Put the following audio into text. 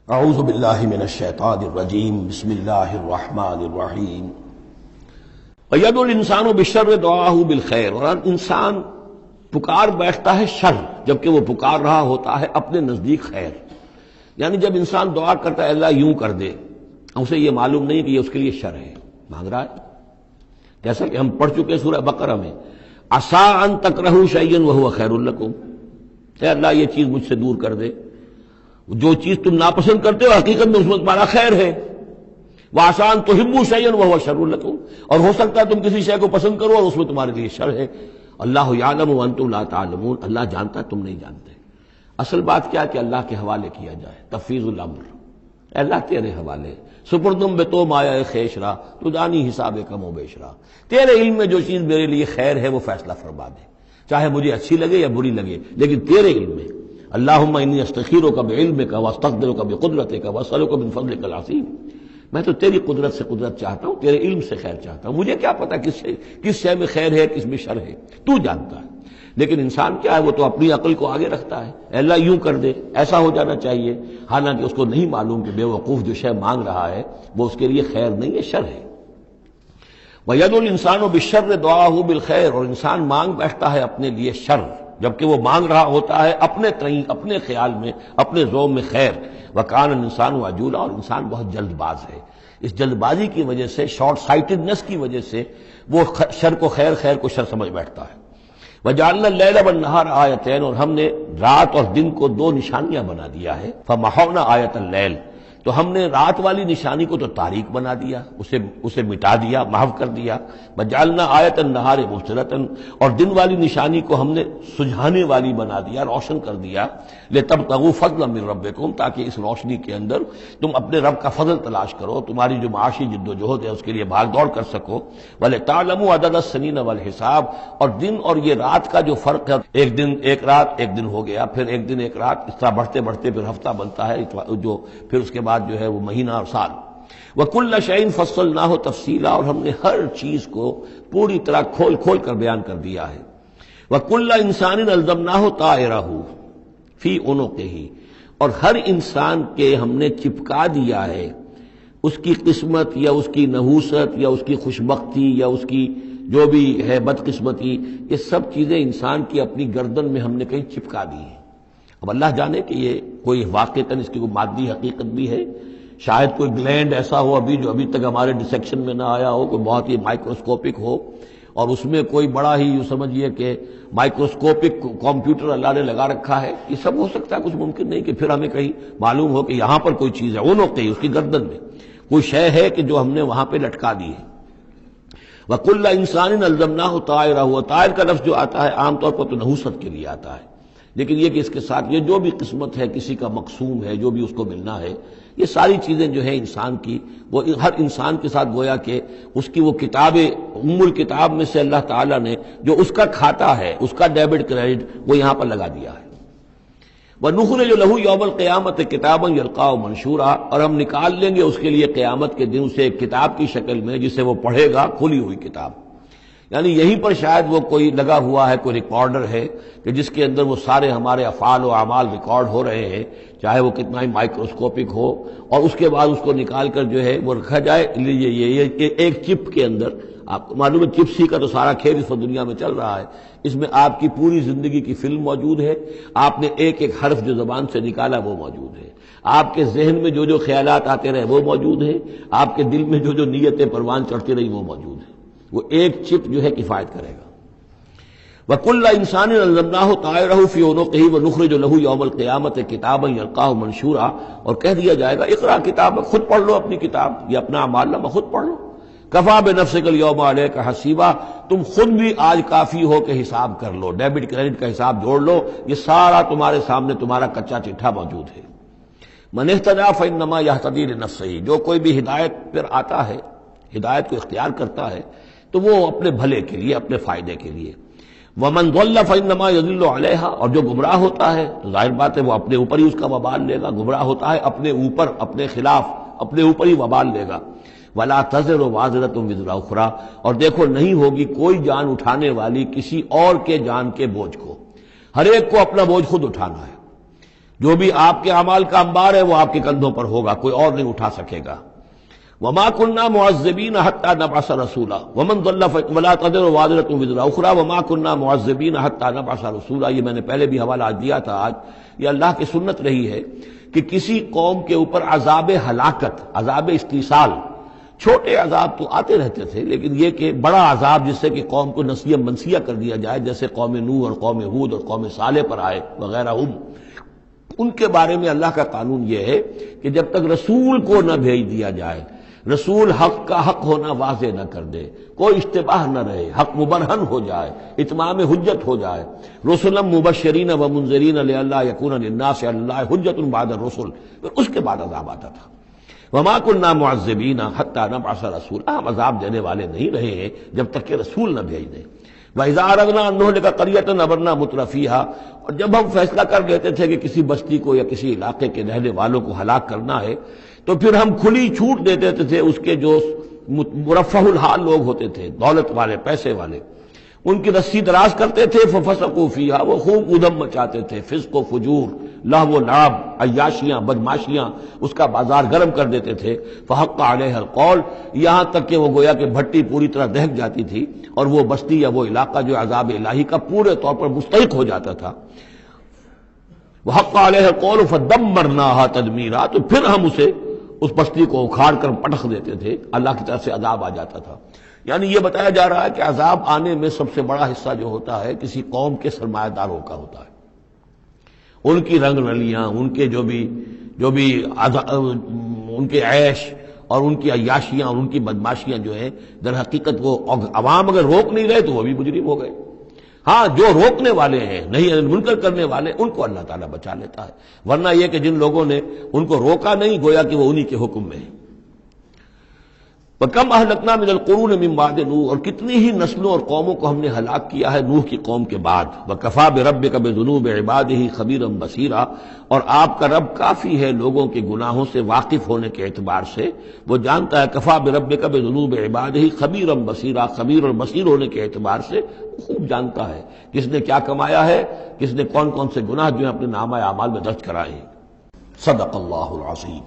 اعوذ باللہ من الشیطان الرجیم بسم اللہ الرحمن الرحیم وَيَدْعُو الْإِنسَانُ بِالشَّرِّ دُعَاءَهُ بِالْخَيْرِ، اور انسان پکار بیٹھتا ہے شر جبکہ وہ پکار رہا ہوتا ہے اپنے نزدیک خیر. یعنی جب انسان دعا کرتا ہے اللہ یوں کر دے، اسے یہ معلوم نہیں کہ یہ اس کے لیے شر ہے، مانگ رہا ہے. جیسا کہ ہم پڑھ چکے سورہ بقرہ میں عسیٰ ان تکرہوا شیئا وہو خیر لکم، اے اللہ یہ چیز مجھ سے دور کر دے، جو چیز تم ناپسند کرتے ہو حقیقت میں اس میں تمہارا خیر ہے. وَعَسَىٰ أَن تُحِبُّوا شَيْئًا وَهُوَ شَرٌّ لَكُمْ، اور ہو سکتا ہے تم کسی شے کو پسند کرو اور اس میں تمہارے لیے شر ہے. اللہ یعلم وانتم لا تعلمون، اللہ جانتا ہے تم نہیں جانتے. اصل بات کیا کہ اللہ کے حوالے کیا جائے، تفویض الامر. اے اللہ تیرے حوالے سپردم بے تو مایا خیشرا تو دانی حساب کم و بیشرا، تیرے علم میں جو چیز میرے لیے خیر ہے وہ فیصلہ فرما دے، چاہے مجھے اچھی لگے یا بری لگے، لیکن تیرے علم میں. اللہم انی استخیرک بعلمک واستقدرک بقدرتک واسألک من فضلک العظیم، میں تو تیری قدرت سے قدرت چاہتا ہوں، تیرے علم سے خیر چاہتا ہوں. مجھے کیا پتا کس شے میں خیر ہے کس میں شر ہے، تو جانتا ہے. لیکن انسان کیا ہے، وہ تو اپنی عقل کو آگے رکھتا ہے، اے اللہ یوں کر دے، ایسا ہو جانا چاہیے، حالانکہ اس کو نہیں معلوم کہ بے وقوف جو شے مانگ رہا ہے وہ اس کے لیے خیر نہیں ہے، شر ہے. وَيَدْعُو الْإِنسَانُ بِالشَّرِّ دُعَاءَهُ بِالْخَيْرِ، اور انسان مانگ بیٹھتا ہے اپنے لیے شر جبکہ وہ مانگ رہا ہوتا ہے اپنے تئیں، اپنے خیال میں، اپنے ذوق میں خیر. وَكَانَ الْإِنسَانُ عَجُولًا، اور انسان بہت جلد باز ہے. اس جلد بازی کی وجہ سے، شارٹ سائٹڈنس کی وجہ سے وہ شر کو خیر، خیر کو شر سمجھ بیٹھتا ہے. وَجَعَلْنَا اللَّيْلَ وَالنَّهَارَ آیَتَيْنِ، اور ہم نے رات اور دن کو دو نشانیاں بنا دیا ہے. فَمَحَوْنَا آیَةَ اللَّيْلِ، تو ہم نے رات والی نشانی کو تو تاریک بنا دیا، اسے مٹا دیا، محو کر دیا. وَجَعَلْنَا آیَةَ النَّهَارِ مُبْصِرَةً، اور دن والی نشانی کو ہم نے سجھانے والی بنا دیا، روشن کر دیا. لِتَبْتَغُوا فَضْلًا مِّن رَّبِّكُمْ، تاکہ اس روشنی کے اندر تم اپنے رب کا فضل تلاش کرو، تمہاری جو معاشی جد و جہد ہے اس کے لیے بھاگ دوڑ کر سکو. وَلِتَعْلَمُوا عَدَدَ السِّنِينَ وَالْحِسَابَ، اور دن اور یہ رات کا جو فرق ہے، ایک دن ایک رات، ایک دن ہو گیا، پھر ایک دن ایک رات، اس طرح بڑھتے بڑھتے پھر ہفتہ بنتا ہے، جو پھر اس کے بعد جو ہے وہ مہینہ اور سال. وَكُلَّ شَيْءٍ فَصَّلْنَاهُ تَفْصِيلًا، اور ہم نے ہر چیز کو پوری طرح کھول کھول کر بیان کر دیا ہے. وَكُلَّ إِنسَانٍ أَلْزَمْنَاهُ طَائِرَهُ فِي عُنُقِهِ، اور ہر انسان کے ہم نے چپکا دیا ہے اس کی قسمت یا اس کی نحوست یا اس کی خوشبختی یا اس کی جو بھی ہے بدقسمتی، یہ سب چیزیں انسان کی اپنی گردن میں ہم نے کہیں چپکا دی ہیں. اب اللہ جانے کہ یہ کوئی واقعتاً اس کی کوئی مادی حقیقت بھی ہے، شاید کوئی گلینڈ ایسا ہو جو ابھی تک ہمارے ڈسیکشن میں نہ آیا ہو، کوئی بہت ہی مائکروسکوپک ہو، اور اس میں کوئی بڑا ہی یوں سمجھیے کہ مائکروسکوپک کمپیوٹر اللہ نے لگا رکھا ہے. یہ سب ہو سکتا ہے، کچھ ممکن نہیں کہ پھر ہمیں کہیں معلوم ہو کہ یہاں پر کوئی چیز ہے، وہ نقطے اس کی گردن میں کوئی شے ہے کہ جو ہم نے وہاں پہ لٹکا دی ہے. وَكُلَّ إِنسَانٍ أَلْزَمْنَاهُ طَائِرَهُ، طائر کا لفظ جو آتا ہے عام طور پر تو نحوست کے لیے آتا ہے، لیکن یہ کہ اس کے ساتھ یہ جو بھی قسمت ہے، کسی کا مقسوم ہے، جو بھی اس کو ملنا ہے، یہ ساری چیزیں جو ہیں انسان کی، وہ ہر انسان کے ساتھ گویا کہ اس کی وہ کتاب ام الکتاب میں سے اللہ تعالیٰ نے جو اس کا کھاتا ہے، اس کا ڈیبٹ کریڈٹ وہ یہاں پر لگا دیا ہے. وَنُخْرِجُ لَهُ يَوْمَ الْقِيَامَةِ كِتَابًا يَلْقَاهُ مَنشُورًا، اور ہم نکال لیں گے اس کے لیے قیامت کے دن اسے ایک کتاب کی شکل میں جسے وہ پڑھے گا، کھلی ہوئی کتاب. یعنی یہیں پر شاید وہ کوئی لگا ہوا ہے، کوئی ریکارڈر ہے کہ جس کے اندر وہ سارے ہمارے افعال و اعمال ریکارڈ ہو رہے ہیں، چاہے وہ کتنا ہی مائکروسکوپک ہو، اور اس کے بعد اس کو نکال کر جو ہے وہ رکھا جائے. یہ ایک چپ کے اندر، آپ کو معلوم ہے چپس ہی کا تو سارا کھیل اس دنیا میں چل رہا ہے. اس میں آپ کی پوری زندگی کی فلم موجود ہے، آپ نے ایک ایک حرف جو زبان سے نکالا وہ موجود ہے، آپ کے ذہن میں جو جو خیالات آتے رہے وہ موجود ہے، آپ کے دل میں جو جو نیتیں پروان چڑھتی رہی وہ موجود ہے. وہ ایک چپ جو ہے کفایت کرے گا. وَكُلَّ إِنسَانٍ أَلْزَمْنَاهُ طَائِرَهُ فِي عُنُقِهِ وَنُخْرِجُ لَهُ يَوْمَ الْقِيَامَةِ كِتَابًا يَلْقَاهُ مَنشُورًا، اور کہہ دیا جائے گا اقرا کتابک، خود پڑھ لو اپنی کتاب، یہ اپنا اعمال نامہ خود پڑھ لو. کفا بنفسک اليوم علیک حسیبا، تم خود بھی آج کافی ہو کہ حساب کر لو، ڈیبٹ کریڈٹ کا حساب جوڑ لو، یہ سارا تمہارے سامنے تمہارا کچا چٹھا موجود ہے. من اہتدی فانما یہتدی لنفسہ، جو کوئی بھی ہدایت پر آتا ہے، ہدایت کو اختیار کرتا ہے تو وہ اپنے بھلے کے لیے، اپنے فائدے کے لیے. ومن ضل فانما یضل علیہا، اور جو گمراہ ہوتا ہے تو ظاہر بات ہے وہ اپنے اوپر ہی اس کا وبال لے گا. گمراہ ہوتا ہے اپنے اوپر، اپنے خلاف، اپنے اوپر ہی وبال لے گا. ولا تزر وازرۃ وزر اخری، اور دیکھو نہیں ہوگی کوئی جان اٹھانے والی کسی اور کے جان کے بوجھ کو، ہر ایک کو اپنا بوجھ خود اٹھانا ہے. جو بھی آپ کے اعمال کا انبار ہے وہ آپ کے کندھوں پر ہوگا، کوئی اور نہیں اٹھا سکے گا۔ وما كنا معذبين حتى نبعث رسولا ومن ضل ولا تزر وازرة وزر اخرى وما كنا معذبين حتى نبعث رسولا۔ یہ میں نے پہلے بھی حوالہ دیا تھا، آج یہ اللہ کی سنت رہی ہے کہ کسی قوم کے اوپر عذاب ہلاکت، عذاب استیصال، چھوٹے عذاب تو آتے رہتے تھے، لیکن یہ کہ بڑا عذاب جس سے کہ قوم کو نسیہ منسیہ کر دیا جائے، جیسے قوم نوح اور قوم ہود اور قوم صالح پر آئے وغیرہ، ان کے بارے میں اللہ کا قانون یہ ہے کہ جب تک رسول کو نہ بھیج دیا جائے، رسول حق کا حق ہونا واضح نہ کر دے، کوئی اشتباہ نہ رہے، حق مبرہن ہو جائے، اتمام حجت ہو جائے، رسلا مبشرین و منذرین لئلا یکون للناس علی اللہ حجت بعد الرسل، پھر اس کے بعد عذاب آتا تھا۔ وما كنا معذبین حتی نبعث رسولا، ہم عذاب دینے والے نہیں رہے ہیں جب تک کہ رسول نہ بھیج دیں۔ وَإِذَا أَرَدْنَا أَن نُهْلِكَ قَرْيَةً أَمَرْنَا مُتْرَفِيهَا، اور جب ہم فیصلہ کر لیتے تھے کہ کسی بستی کو یا کسی علاقے کے رہنے والوں کو ہلاک کرنا ہے تو پھر ہم کھلی چھوٹ دے دیتے تھے اس کے جو مرفہ الحال لوگ ہوتے تھے، دولت والے، پیسے والے، ان کی رسی دراز کرتے تھے، فَفَسَقُوا فِيهَا، وہ خوب ادھم مچاتے تھے، فسق و فجور، لہو و لعب، عیاشیاں، بدماشیاں، اس کا بازار گرم کر دیتے تھے۔ فحق علیہ القول، یہاں تک کہ وہ گویا کہ بھٹی پوری طرح دہک جاتی تھی اور وہ بستی یا وہ علاقہ جو عذاب الہی کا پورے طور پر مستحق ہو جاتا تھا۔ وحق علیہ القول فدمرناها تدمیرا، تو پھر ہم اس بستی کو اکھاڑ کر پٹخ دیتے تھے، اللہ کی طرف سے عذاب آ جاتا تھا۔ یعنی یہ بتایا جا رہا ہے کہ عذاب آنے میں سب سے بڑا حصہ جو ہوتا ہے کسی قوم کے سرمایہ داروں کا ہوتا ہے، ان کی رنگ رلیاں، ان کے جو بھی ان کے عیش اور ان کی عیاشیاں اور ان کی بدماشیاں جو ہیں، در حقیقت وہ عوام اگر روک نہیں رہے تو وہ بھی مجرم ہو گئے۔ ہاں جو روکنے والے ہیں، نہیں منکر کرنے والے، ان کو اللہ تعالیٰ بچا لیتا ہے، ورنہ یہ کہ جن لوگوں نے ان کو روکا نہیں، گویا کہ وہ انہی کے حکم میں ہے۔ وَكَمْ أَهْلَكْنَا مِنَ الْقُرُونِ مِنْ بَعْدِ نوح، اور کتنی ہی نسلوں اور قوموں کو ہم نے ہلاک کیا ہے نوح کی قوم کے بعد۔ وَكَفَىٰ بِرَبِّكَ بِذُنُوبِ عِبَادِهِ خَبِيرًا بَصِيرًا، اور آپ کا رب کافی ہے لوگوں کے گناہوں سے واقف ہونے کے اعتبار سے، وہ جانتا ہے۔ کفا بربک بذنوب عبادہ خبیرا بصیرا، خبیر اور بصیر ہونے کے اعتبار سے خوب جانتا ہے کس نے کیا کمایا ہے، کس نے کون کون سے گناہ جو ہیں اپنے نامہ اعمال میں درج کرائے ہیں۔ صدق اللہ العظیم۔